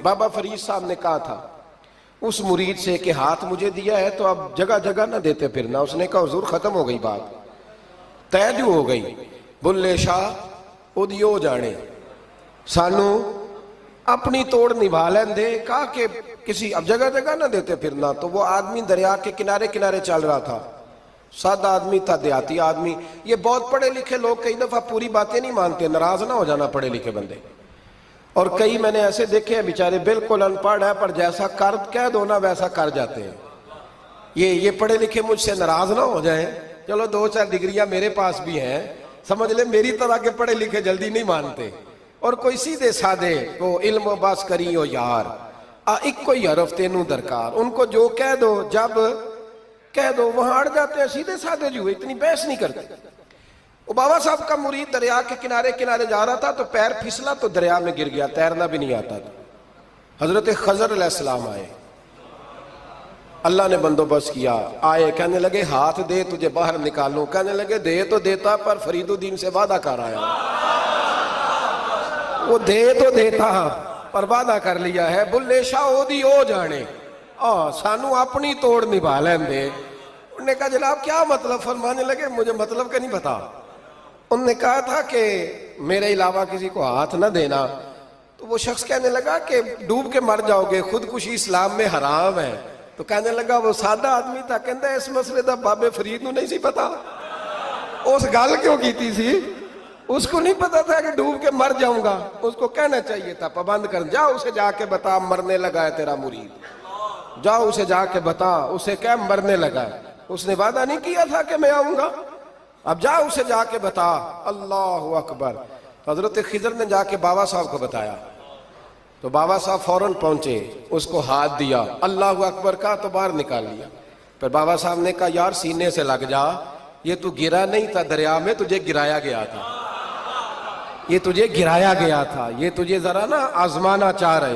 بابا فرید صاحب نے کہا تھا اس مرید سے کہ ہاتھ مجھے دیا ہے تو اب جگہ جگہ نہ دیتے پھرنا. اس نے کہا حضور ختم ہو گئی بات, طے جو ہو گئی. بلے شاہ اودیو جانے سانو اپنی توڑ نبھا لین دے. کہا کہ کسی اب جگہ جگہ نہ دیتے پھرنا. تو وہ آدمی دریا کے کنارے کنارے چل رہا تھا, سادہ آدمی تھا, دیہاتی آدمی. یہ بہت پڑھے لکھے لوگ کئی دفعہ پوری باتیں نہیں مانتے, ناراض نہ ہو جانا پڑھے لکھے بندے. اور کئی میں نے ایسے دیکھے ہیں بیچارے بالکل ان پڑھ ہے پر جیسا کر کہہ دو نا ویسا کر جاتے ہیں. یہ پڑھے لکھے مجھ سے ناراض نہ ہو جائیں. چلو 2-4 ڈگریاں میرے پاس بھی ہیں, سمجھ لے میری طرح کے پڑھے لکھے جلدی نہیں مانتے. اور کوئی سیدھے سادے وہ علم و بس کری ہو یار, ایک کوئی حرف تینوں درکار. ان کو جو کہہ دو جب کہہ دو وہاں اڑ جاتے ہیں, سیدھے سادے جو اتنی بحث نہیں کرتے. وہ بابا صاحب کا مرید دریا کے کنارے کنارے جا رہا تھا تو پیر پھسلا تو دریا میں گر گیا, تیرنا بھی نہیں آتا تھا. حضرت خضر علیہ السلام آئے, اللہ نے بندوبست کیا. آئے کہنے لگے ہاتھ دے تجھے باہر نکالوں. کہنے لگے دے تو دیتا پر فرید الدین سے وعدہ کر آیا. وہ دے تو دیتا پر وعدہ کر لیا ہے. بلے شاہ اودی او جانے سانو اپنی توڑ نبھا لین دے. انہوں نے کہا جناب کیا مطلب؟ فرمانے لگے مجھے مطلب کا نہیں پتا. انہوں نے کہا تھا کہ میرے علاوہ کسی کو ہاتھ نہ دینا. تو وہ شخص کہنے لگا کہ ڈوب کے مر جاؤ گے, خودکشی اسلام میں حرام ہے. تو کہنے لگا وہ سادہ آدمی تھا, کہندہ اس مسئلے دا بابے فرید نو نہیں سی پتا. اس گل کیوں کیتی سی؟ اس کو نہیں پتا تھا کہ ڈوب کے مر جاؤں گا. اس کو کہنا چاہیے تھا پابند کر, جا اسے جا کے بتا مرنے لگا ہے تیرا مرید. جاؤ اسے جا کے بتا, اسے کیا مرنے لگا ہے. اس نے وعدہ نہیں کیا تھا کہ میں آؤں گا, اب جا اسے جا کے بتا. اللہ اکبر. حضرت خضر نے جا کے بابا صاحب کو بتایا تو بابا صاحب فوراً پہنچے, اس کو ہاتھ دیا, اللہ اکبر کہا تو باہر نکال لیا. پھر بابا صاحب نے کہا یار سینے سے لگ جا, یہ تو گرا نہیں تھا دریا میں, تجھے گرایا گیا تھا. یہ تجھے گرایا گیا تھا, یہ تجھے ذرا نا آزمانا چاہ رہے